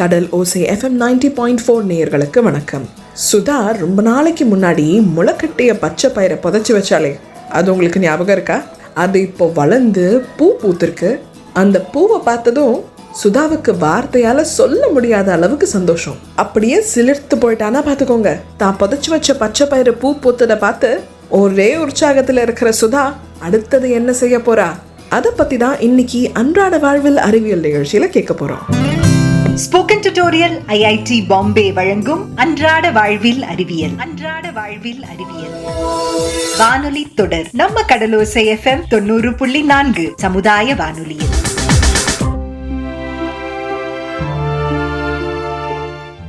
கடல் ஓசை FM 90.4 நேயர்களுக்கு வணக்கம். சுதா ரொம்ப நாளைக்கு முன்னாடி முளைக்கட்டிய பச்சை பயிரை புதைச்சி வச்சாலே அது உங்களுக்கு ஞாபகம் இருக்கா? அது இப்போ வளர்ந்து பூ பூத்திருக்கு. அந்த பூவை பார்த்ததும் சுதாவுக்கு வார்த்தையால சொல்ல முடியாத அளவுக்கு சந்தோஷம். அப்படியே சிலிர்த்து போயிட்டானா பார்த்துக்கோங்க. தான் புதைச்சி வச்ச பச்சை பயிறு பூ பூத்ததை பார்த்து ஒரே உற்சாகத்தில் இருக்கிற சுதா அடுத்தது என்ன செய்ய போறா, அதை பத்தி தான் இன்னைக்கு அன்றாட வாழ்வில் அறிவியல் நிகழ்ச்சியில கேட்க போறோம். ஸ்போக்கன் டியூட்டோரியல் IIT பாம்பே வழங்கும் அன்றாட வாழ்வில் அறிவியல் வானொலி தொடர் நம்ம கடலோசை FM 90.4 சமுதாய வானொலியில்.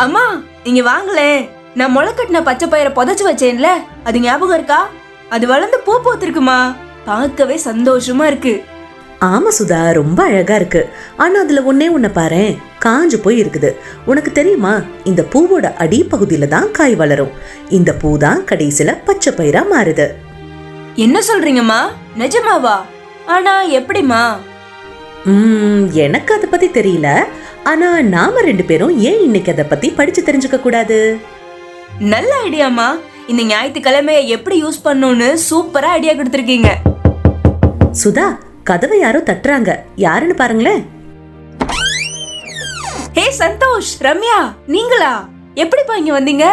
அம்மா இங்க வாங்களே, நான் முளைக்கட்டின பச்சை பயிரை புதைச்சு வச்சேன்ல, அது ஞாபகம் இருக்கா? அது வளர்ந்து பூ பூத்திருக்குமா, பார்க்கவே சந்தோஷமா இருக்கு. ஆமா சுதா, ரொம்ப அழகா இருக்கு. ஆனா அதுல ஒன்ன பாரு, காஞ்சு போய் இருக்குது. உனக்கு தெரியுமா, இந்த பூவோட அடிப்பகுதியில தான் காய் வளரும். இந்த பூ தான் கடைசியில பச்சை பயிரா மாறுது. என்ன சொல்றீங்கம்மா, நிஜமாவா? ஆனா எப்படிமா? எனக்கு அதை பத்தி தெரியல. ஆனா நாம ரெண்டு பேரும் ஏன் இன்னைக்கு அதை பத்தி படிச்சு தெரிஞ்சுக்க கூடாது? நல்ல ஐடியாமா. இந்த ஞாயிற்றுக்கிழமைய எப்படி யூஸ் பண்ணணும்னு சூப்பரா ஐடியா கொடுத்திருக்கீங்க. சுதா, கதவை யாரோ தட்டுறாங்க. யாருன்னு பாருங்களேன். ஹே சந்தோஷ், ரம்யா, நீங்களா? எப்படிப்பா இங்க வந்தீங்க?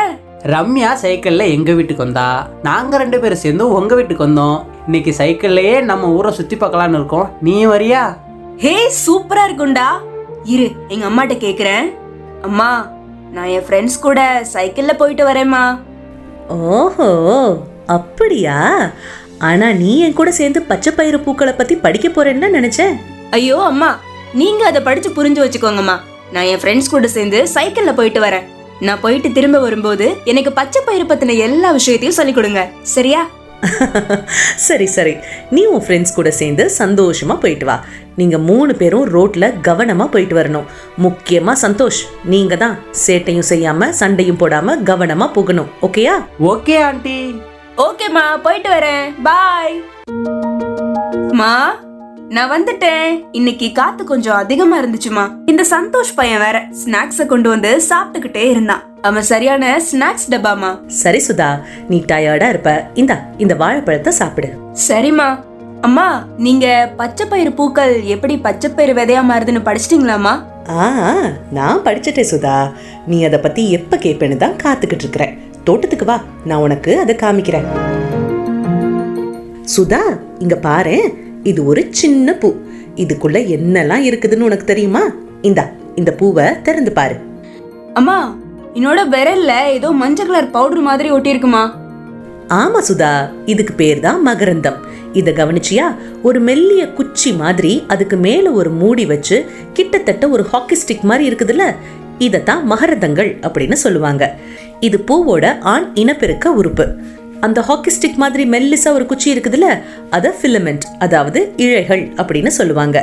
ரம்யா சைக்கிள்ல எங்க வீட்டுக்கு வந்தா, நாங்க ரெண்டு பேரும் சேர்ந்து உங்க வீட்டுக்கு வந்தோம். இன்னைக்கு சைக்கிள்லயே நம்ம ஊரை சுத்தி பார்க்கலான்னு இருக்கோம். நீ வரியா? ஹே சூப்பரா இருக்கும்டா. இரு, எங்க அம்மாட்ட கேக்குறேன். அம்மா, நான் என் ஃப்ரெண்ட்ஸ் கூட சைக்கிள்ல போயிட்டு வரேம்மா. ஓஹோ, அப்படியா? ஆனா நீ என் கூட சேர்ந்து பச்சை பயிறு பூக்களை பத்தி படிக்க போறேன்னு நினைச்சேன். ஐயோ அம்மா, நீங்க அதை படிச்சு புரிஞ்சு வச்சுக்கோங்கம்மா. நான் என் ஃப்ரெண்ட்ஸ் கூட சேர்ந்து சைக்கிள்ல போயிட்டு வரேன். நான் போயிட்டு திரும்ப வரும்போது எனக்கு பச்சை பயிறு பத்தின எல்லா விஷயத்தையும் சொல்லி கொடுங்க, சரியா? சரி சரி, நீ உன் ஃப்ரெண்ட்ஸ் கூட சேர்ந்து சந்தோஷமா போயிட்டு வா. நீங்க 3 பேரும் ரோட்ல கவனமா போயிட்டு வரணும். முக்கியமா சந்தோஷ், நீங்க தான் சேட்டையும் செய்யாம சண்டையும் போடாம கவனமா போகணும். ஓகேயா? Okay aunty. ஓகேம்மா, போயிட்டு வரேன். பாய். மா, நான் வந்துட்டேன். இன்னைக்கு காத்து கொஞ்சம் அதிகமா இருந்துச்சுமா. இந்த சந்தோஷ் பையன் வேற ஸ்நாக்ஸ கொண்டு வந்து சாப்பிட்டுக்கிட்டே இருந்தான். அவன் சரியான ஸ்நாக்ஸ் டப்பாமா. சரி சுதா, நீ டயர்டா இருப்ப. இந்த வாழைப்பழத்தை சாப்பிடு. சரிம்மா. அம்மா, நீங்க பச்சை பயிறு பூக்கள் எப்படி பச்சை பயிறு விதையா மாறுதுன்னு படிச்சிட்டீங்களாமா? நான் படிச்சுட்டேன் சுதா. நீ அதை பத்தி எப்ப கேட்பேன்னு தான் காத்துக்கிட்டு இருக்கிறேன். தோட்டத்துக்கு வா, நான் உனக்கு அதை காமிக்கிறேன். சுதா, இங்க பாரு, இது ஒரு சின்ன பூ. இதுக்குள்ள என்னெல்லாம் இருக்குதுன்னு உனக்கு தெரியுமா? இந்த பூவை திறந்து பாரு. அம்மா, என்னோட விரல்ல ஏதோ மஞ்சள் கலர் பவுடர் மாதிரி ஒட்டி இருக்குமா? ஆமா சுதா, இதுக்கு பேர் தான் மகரந்தம். இத கவனிச்சியா? ஒரு மெல்லிய குச்சி மாதிரி அதுக்கு மேல ஒரு மூடி வச்சு கிட்டத்தட்ட ஒரு ஹாக்கி ஸ்டிக் மாதிரி இருக்குதுல்ல, இதத்தான் மகரந்தங்கள் அப்படின்னு சொல்லுவாங்க. இது பூவோட ஆண் இனப்பெருக்க உறுப்பு. அந்த ஹாக்கி ஸ்டிக் மாதிரி மெல்லிசா ஒரு குச்சி இருக்குதுல்ல, அத ஃபிலமெண்ட், அதாவது இழைகள் அப்படின்னு சொல்லுவாங்க.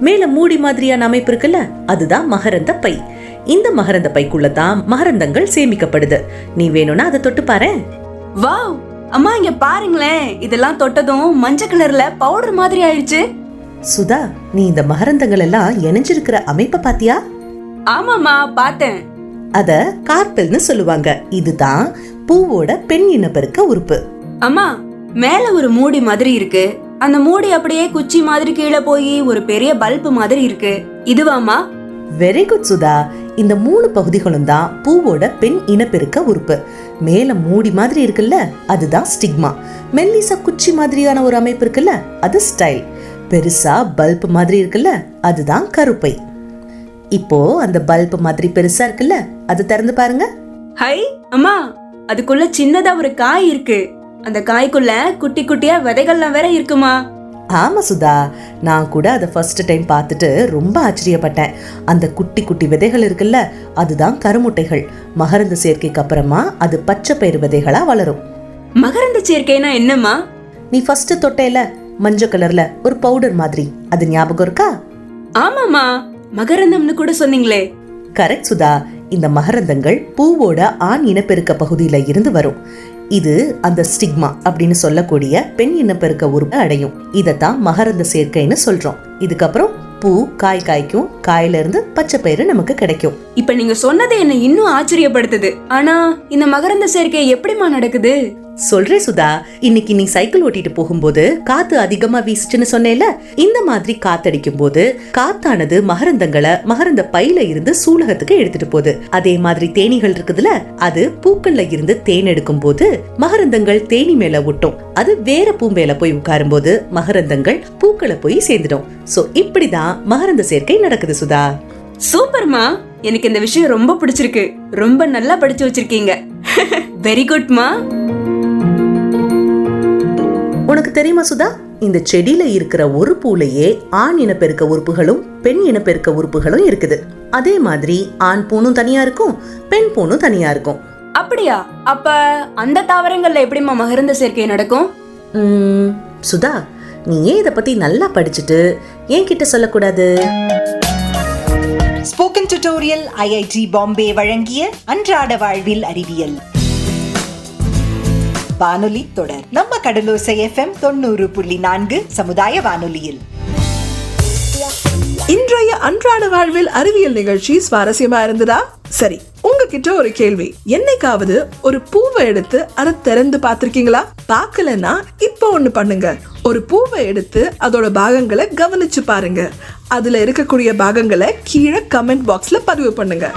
மேல மூடி மாதிரியான அமைப்பு இருக்குல்ல, அதுதான் மகரந்த பை. இந்த மகரந்த பைக்குள்ளதான் மகரந்தங்கள் சேமிக்கப்படுது. நீ வேணும்னா அதை தொட்டு பாரு. வாவ், அம்மா இங்க பாருங்களேன், இதெல்லாம் தொட்டதும் மஞ்சள் கலர்ல பவுடர் மாதிரி ஆயிடுச்சு. சுதா, நீ இந்த மகரந்தங்கள் எல்லாம் இணைஞ்சிருக்கிற அமைப்பை பாத்தியா? ஆமாமா, பார்த்தேன். அத கார்பெல்னு சொல்லுவாங்க. இதுதான் பூவோட பெண் இனப்பெருக்க உறுப்பு. அம்மா, மேல ஒரு மூடி மாதிரி இருக்கு. அந்த மூடி அப்படியே குச்சி மாதிரி கீழே போய் ஒரு பெரிய பல்பு மாதிரி இருக்கு. இதுவாமா? Very good Sudha. இந்த 3 பகுதிகளும் தான் பூவோட பெண் இனப்பெருக்க உறுப்பு. மேல மூடி மாதிரி இருக்குல்ல, அதுதான் ஸ்டிக்மா. மெல்லிசா குச்சி மாதிரியான ஒரு அமைப்பு இருக்குல்ல, அது ஸ்டைல். பெருசா பல்ப் மாதிரி இருக்குல்ல, அதுதான் கருப்பை. இப்போ அந்த பல்ப் மாதிரி பெருசா இருக்குல்ல, அது திறந்து பாருங்க. ஹை அம்மா, அதுக்குள்ள சின்னதா ஒரு காய் இருக்கு. அந்த காய்க்குள்ள குட்டி குட்டியா விதைகள்லாம் வேற இருக்குமா? ஆமா சுதா, நான் கூட அதை ஃபர்ஸ்ட் டைம் பார்த்துட்டு ரொம்ப ஆச்சரியப்பட்டேன். அந்த குட்டி குட்டி விதைகள் இருக்குல்ல, அதுதான் கருமுட்டைகள். மகரந்த சேர்க்கைக்கு அப்புறமா அது பச்சை பயிறு விதைகளா வளரும். மகரந்த சேர்க்கைனா என்னம்மா? நீ ஃபர்ஸ்ட் தொட்டையில மஞ்சள் கலர்ல ஒரு பவுடர் மாதிரி, அது ஞாபகம் இருக்கா? ஆமாமா, மகரந்தம்னு கூட சொன்னீங்களே. கரெக்ட் சுதா. இந்த மகரந்தங்கள் பூவோட ஆண் இனப்பெருக்க பகுதியில இருந்து வரும். இது அந்த ஸ்டிக்மா அப்படின்னு சொல்லக்கூடிய பெண் இனப்பெருக்க உறுப்பை அடையும். இதத்தான் மகரந்த சேர்க்கைன்னு சொல்றோம். இதுக்கப்புறம் பூ காய் காய்க்கும், காயில இருந்து பச்சை பயிறு நமக்கு கிடைக்கும். இப்ப நீங்க சொன்னது என்ன இன்னும் ஆச்சரியப்படுத்துது. ஆனா இந்த மகரந்த சேர்க்கை எப்படிமா நடக்குது? சொல்றே சுதா, இன்னைக்கு நீ சைக்கிள் ஓட்டிட்டு போகும்போது காத்து அதிகமா வீசுச்சுன்னு சொன்னேல, இந்த மாதிரி காத்தடிக்கும் போது காத்தானது மகரந்தங்களை மகரந்த பையில இருந்து சூலகத்துக்கு எடுத்துட்டு போகுது. அதே மாதிரி தேனீகள் இருக்குதுல, அது பூக்கள்ல இருந்து தேன் எடுக்கும் போது மகரந்தங்கள் தேனி மேல ஒட்டும். அது வேற பூம்பேல போய் உட்காரும் போது மகரந்தங்கள் பூக்களை போய் சேர்ந்துடும். சோ இப்படிதான் மகரந்த சேர்க்கை நடக்குது சுதா. சூப்பர்மா, எனக்கு இந்த விஷயம் ரொம்ப பிடிச்சிருக்கு. ரொம்ப நல்லா படிச்சு வச்சிருக்கீங்க. வெரி குட்மா. உனக்கு தெரியுமா சுதா, இந்த செடியில இருக்கிற ஒரு பூலையே ஆண் இனப்பெருக்க உறுப்புகளும் பெண் இனப்பெருக்க உறுப்புகளும் இருக்குது. அதே மாதிரி ஆண் பூணும் தனியா இருக்கும், பெண் பூணும் தனியா இருக்கும். அப்படியா? அப்ப அந்த தாவரங்கள்ல எப்படிமா மகரந்த சேர்க்கை நடக்கும்? சுதா, நீ ஏன் இத பத்தி நல்லா படிச்சுட்டு ஏன் கிட்ட சொல்லக்கூடாது? ஸ்போக்கன் டியூட்டோரியல் ஐஐடி பாம்பே வழங்கிய அன்றாட வாழ்வில் அறிவியல் வானொலி தொடர். நம்ம கடலோசை FM 90.4 சமுதாய வானொலியில் இன்றைய அன்றாட வாழ்வில் அறிவியல் நிகழ்ச்சி சுவாரஸ்யமா இருந்ததா? சரி, உங்ககிட்ட ஒரு கேள்வி. என்னைக்காவது ஒரு பூவை எடுத்து அதை திறந்து பார்த்திருக்கீங்களா? பார்க்கலன்னா இப்ப ஒண்ணு பண்ணுங்க. ஒரு பூவை எடுத்து அதோட பாகங்களை கவனிச்சு பாருங்க. அதுல இருக்கக்கூடிய பாகங்களை கீழே கமெண்ட் பாக்ஸ்ல பதிவு பண்ணுங்க.